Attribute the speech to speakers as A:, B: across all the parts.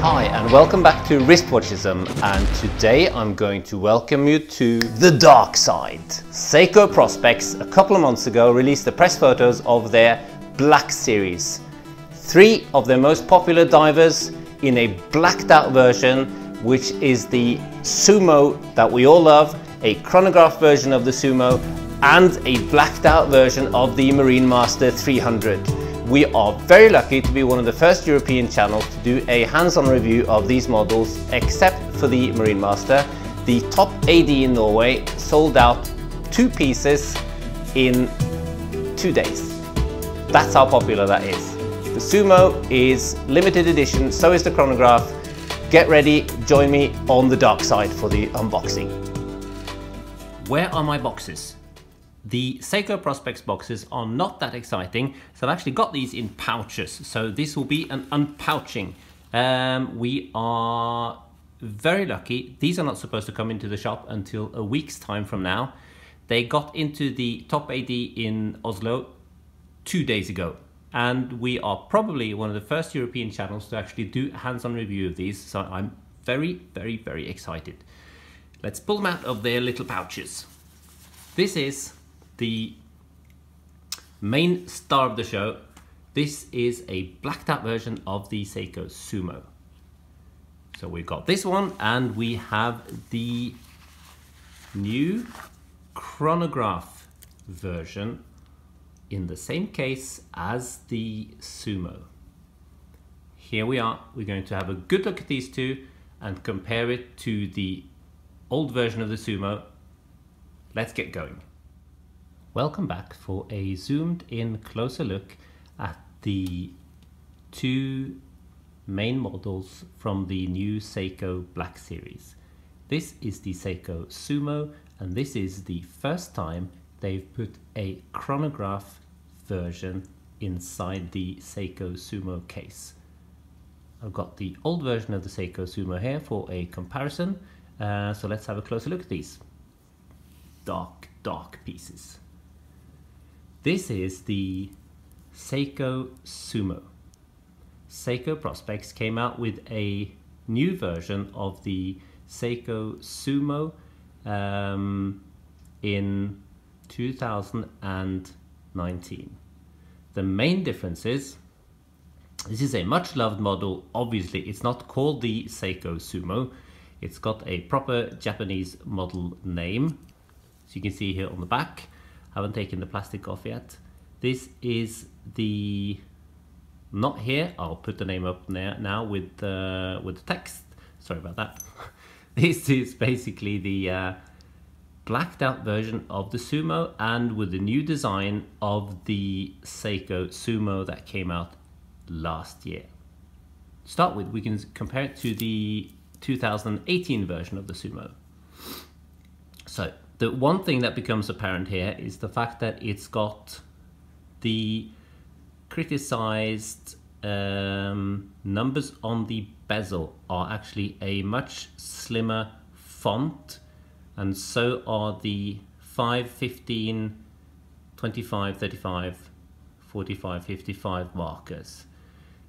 A: Hi and welcome back to Wristwatchism, and today I'm going to welcome you to the dark side. Seiko Prospex a couple of months ago released the press photos of their Black Series. 3 of their most popular divers in a blacked out version, which is the Sumo that we all love, a chronograph version of the Sumo, and a blacked out version of the Marine Master 300. We are very lucky to be one of the first European channels to do a hands-on review of these models, except for the Marine Master. The top AD in Norway sold out 2 pieces in 2 days. That's how popular that is. The Sumo is limited edition, so is the chronograph. Get ready, join me on the dark side for the unboxing. Where are my boxes? The Seiko Prospex boxes are not that exciting, so I've actually got these in pouches, so this will be an unpouching. We are very lucky. These are not supposed to come into the shop until a week's time from now. They got into the top AD in Oslo 2 days ago, and we are probably one of the first European channels to actually do a hands-on review of these, so I'm very, very, very excited. Let's pull them out of their little pouches. This is the main star of the show. This is a blacked out version of the Seiko Sumo. So we've got this one, and we have the new chronograph version in the same case as the Sumo. Here we are. We're going to have a good look at these two and compare it to the old version of the Sumo. Let's get going. Welcome back for a zoomed in closer look at the 2 main models from the new Seiko Black Series. This is the Seiko Sumo, and this is the first time they've put a chronograph version inside the Seiko Sumo case. I've got the old version of the Seiko Sumo here for a comparison, so let's have a closer look at these dark pieces. This is the Seiko Sumo. Seiko Prospex came out with a new version of the Seiko Sumo in 2019. The main difference is, this is a much loved model. Obviously, it's not called the Seiko Sumo. It's got a proper Japanese model name. As you can see here on the back, I haven't taken the plastic off yet. This is the, not here, I'll put the name up there now with the text. Sorry about that. This is basically the blacked out version of the Sumo, and with the new design of the Seiko Sumo that came out last year. To start with, we can compare it to the 2018 version of the Sumo. So the one thing that becomes apparent here is the fact that it's got the criticized numbers on the bezel are actually a much slimmer font, and so are the 5, 15, 25, 35, 45, 55 markers.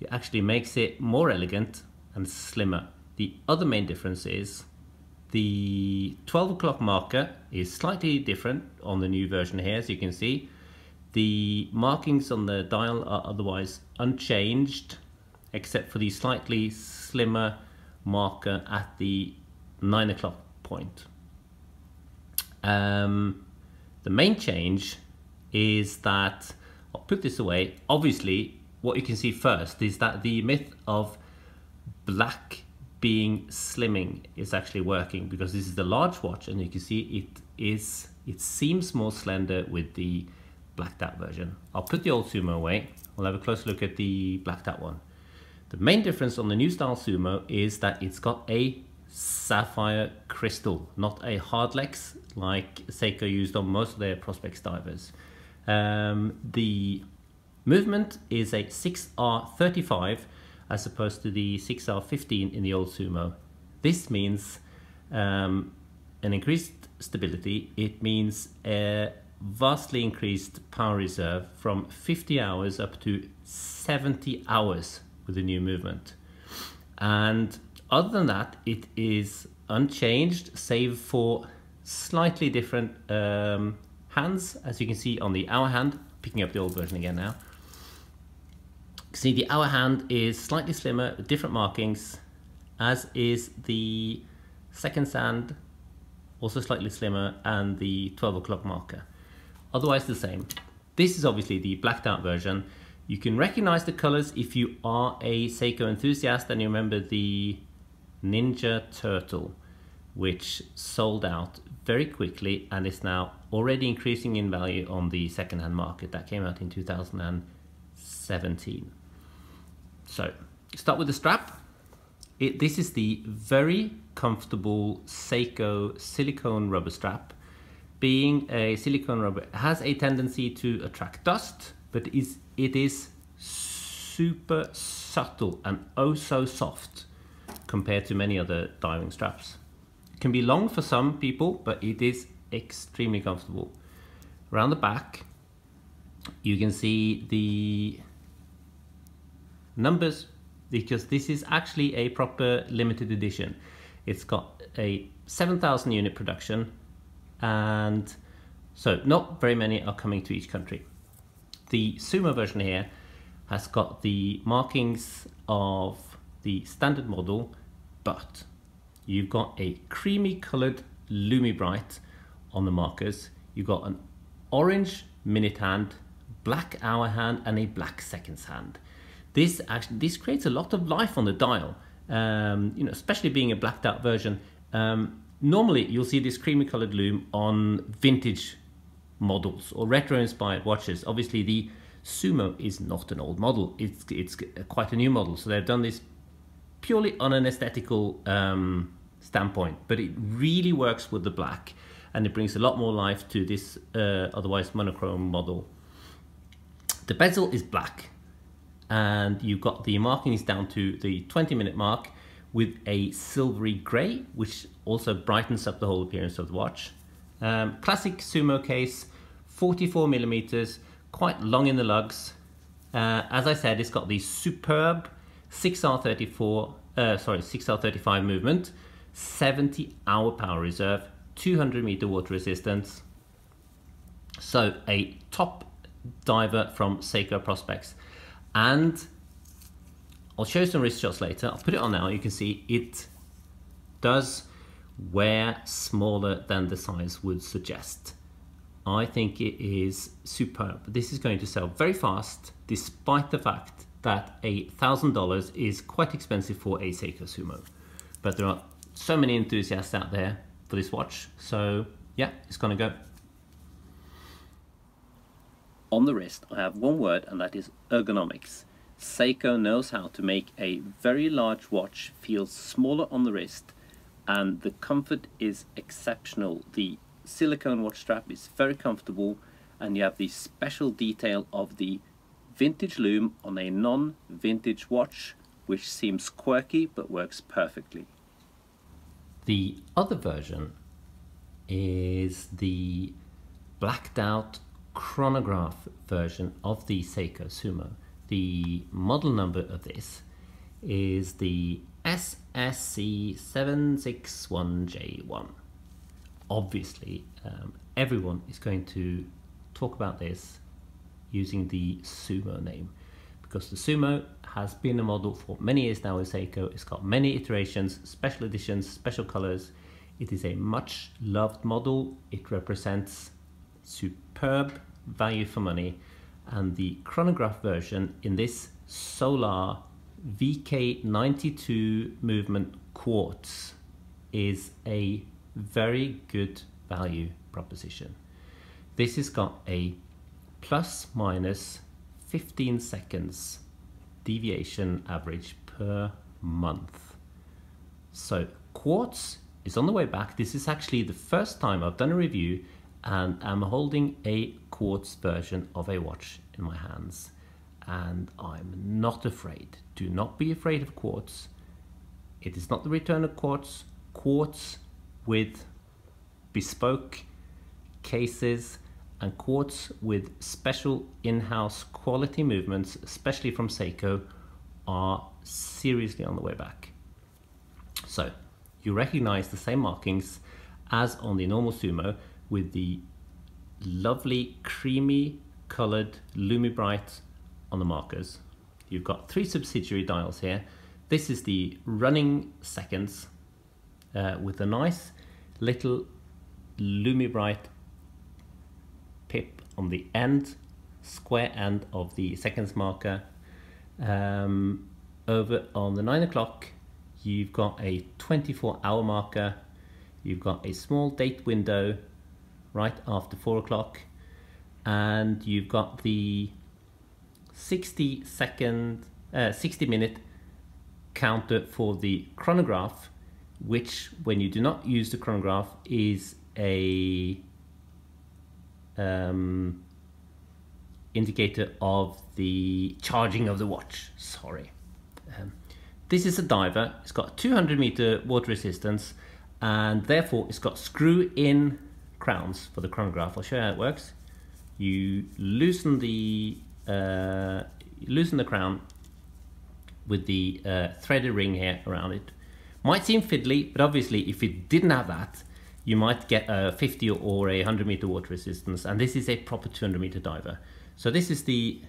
A: It actually makes it more elegant and slimmer. The other main difference is the 12 o'clock marker is slightly different on the new version here, as you can see. The markings on the dial are otherwise unchanged, except for the slightly slimmer marker at the 9 o'clock point. The main change is that, I'll put this away, obviously what you can see first is that the myth of black being slimming is actually working, because this is the large watch, and you can see it seems more slender with the blacked out version. I'll put the old Sumo away. We'll have a closer look at the blacked out one. The main difference on the new style Sumo is that it's got a sapphire crystal, not a hardlex like Seiko used on most of their Prospex divers. The movement is a 6R35 as opposed to the 6R15 in the old Sumo. This means an increased stability. It means a vastly increased power reserve from 50 hours up to 70 hours with the new movement. And other than that, it is unchanged, save for slightly different hands, as you can see on the hour hand. Picking up the old version again now. See, the hour hand is slightly slimmer with different markings, as is the seconds hand, also slightly slimmer, and the 12 o'clock marker. Otherwise the same. This is obviously the blacked out version. You can recognize the colors if you are a Seiko enthusiast and you remember the Ninja Turtle, which sold out very quickly and is now already increasing in value on the second-hand market. That came out in 2017. So, start with the strap. This is the very comfortable Seiko silicone rubber strap. Being a silicone rubber, it has a tendency to attract dust, but it is super subtle and oh so soft compared to many other diving straps. It can be long for some people, but it is extremely comfortable. Around the back, you can see the numbers, because this is actually a proper limited edition. It's got a 7,000 unit production, and so not very many are coming to each country. The Sumo version here has got the markings of the standard model, but you've got a creamy colored Lumi Bright on the markers. You've got an orange minute hand, black hour hand, and a black seconds hand. This creates a lot of life on the dial, you know, especially being a blacked out version. Normally you'll see this creamy colored lume on vintage models or retro inspired watches. Obviously the Sumo is not an old model, it's quite a new model, so they've done this purely on an aesthetical standpoint, but it really works with the black and it brings a lot more life to this otherwise monochrome model. The bezel is black and you've got the markings down to the 20-minute mark with a silvery grey, which also brightens up the whole appearance of the watch. Classic Sumo case, 44 millimeters, quite long in the lugs. As I said, it's got the superb 6R35 movement, 70 hour power reserve, 200 meter water resistance. So a top diver from Seiko Prospex. And I'll show you some wrist shots later. I'll put it on now. You can see it does wear smaller than the size would suggest. I think it is superb. This is going to sell very fast, despite the fact that $1,000 is quite expensive for a Seiko Sumo. But there are so many enthusiasts out there for this watch, so yeah, it's gonna go. On the wrist, I have one word, and that is ergonomics. Seiko knows how to make a very large watch feel smaller on the wrist, and the comfort is exceptional. The silicone watch strap is very comfortable, and you have the special detail of the vintage lume on a non-vintage watch, which seems quirky but works perfectly. The other version is the blacked out chronograph version of the Seiko Sumo. The model number of this is the SSC761J1. Obviously, everyone is going to talk about this using the Sumo name, because the Sumo has been a model for many years now with Seiko. It's got many iterations, special editions, special colors. It is a much loved model. It represents superb value for money, and the chronograph version in this Solar VK92 movement quartz is a very good value proposition. This has got a plus minus 15 seconds deviation average per month. So quartz is on the way back. This is actually the first time I've done a review and I'm holding a quartz version of a watch in my hands, and I'm not afraid. Do not be afraid of quartz. It is not the return of quartz. Quartz with bespoke cases and quartz with special in-house quality movements, especially from Seiko, are seriously on the way back. So you recognize the same markings as on the normal Sumo, with the lovely creamy colored Lumi-Bright on the markers. You've got 3 subsidiary dials here. This is the running seconds with a nice little Lumi-Bright pip on the end, square end of the seconds marker. Over on the 9 o'clock, you've got a 24-hour marker. You've got a small date window right after 4 o'clock, and you've got the 60 minute counter for the chronograph, which, when you do not use the chronograph, is a indicator of the charging of the watch. Sorry. This is a diver. It's got 200-meter water resistance, and therefore it's got screw-in crowns for the chronograph. I'll show you how it works. You loosen the crown with the threaded ring here around it. Might seem fiddly, but obviously if it didn't have that, you might get a 50 or a 100-meter water resistance, and this is a proper 200-meter diver. So this is the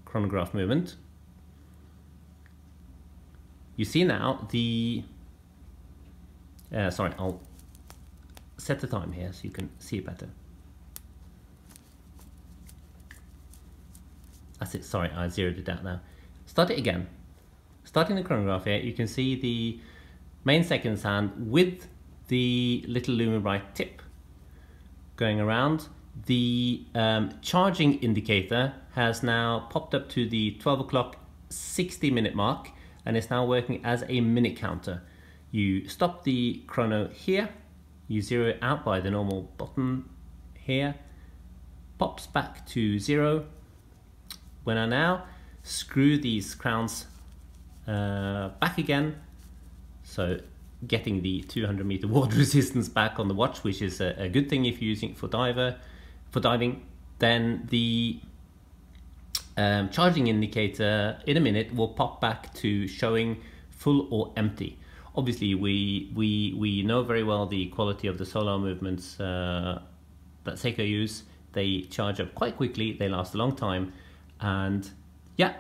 A: chronograph movement. You see now the, sorry, I'll set the time here so you can see it better. That's it, sorry, I zeroed it out now. Start it again. Starting the chronograph here, you can see the main seconds hand with the little Lumi-Bright tip going around. The charging indicator has now popped up to the 12 o'clock 60-minute mark, and it's now working as a minute counter. You stop the chrono here, you zero it out by the normal button here, pops back to 0. When I now screw these crowns back again, so getting the 200-meter water resistance back on the watch, which is a good thing if you're using it for diving, then the charging indicator in a minute will pop back to showing full or empty. Obviously, we know very well the quality of the solar movements that Seiko use. They charge up quite quickly, they last a long time, and yeah,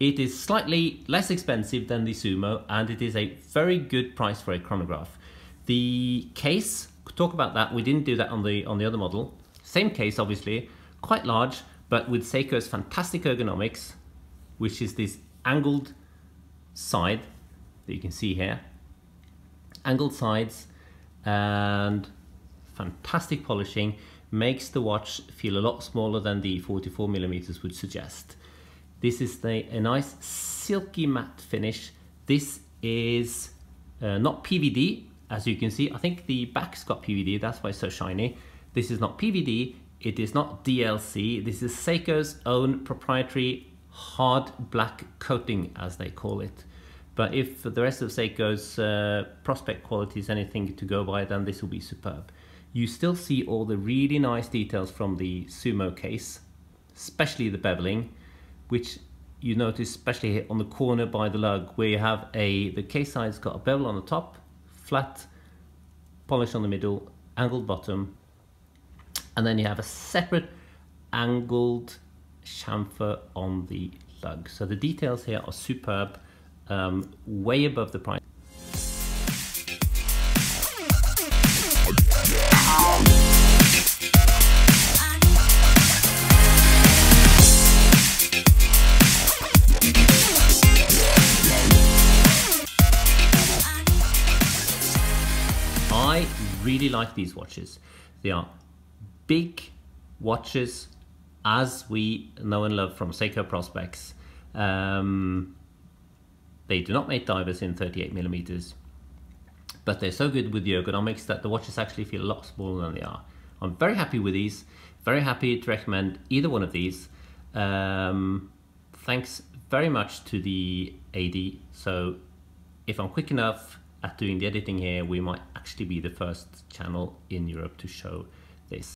A: it is slightly less expensive than the Sumo, and it is a very good price for a chronograph. The case, talk about that, we didn't do that on the other model. Same case, obviously, quite large, but with Seiko's fantastic ergonomics, which is this angled side that you can see here. Angled sides and fantastic polishing makes the watch feel a lot smaller than the 44 millimeters would suggest. This is a nice silky matte finish. This is not PVD, as you can see. I think the back's got PVD, that's why it's so shiny. This is not PVD, it is not DLC. This is Seiko's own proprietary hard black coating, as they call it. But if the rest of Seiko's Prospex quality is anything to go by, then this will be superb. You still see all the really nice details from the Sumo case, especially the beveling, which you notice especially here on the corner by the lug, where you have the case side's got a bevel on the top, flat polish on the middle, angled bottom, and then you have a separate angled chamfer on the lug. So the details here are superb, way above the price. I really like these watches. They are big watches, as we know and love from Seiko Prospex. They do not make divers in 38 millimeters, but they're so good with the ergonomics that the watches actually feel a lot smaller than they are. I'm very happy with these, very happy to recommend either one of these. Thanks very much to the AD. So if I'm quick enough at doing the editing here, we might actually be the first channel in Europe to show this.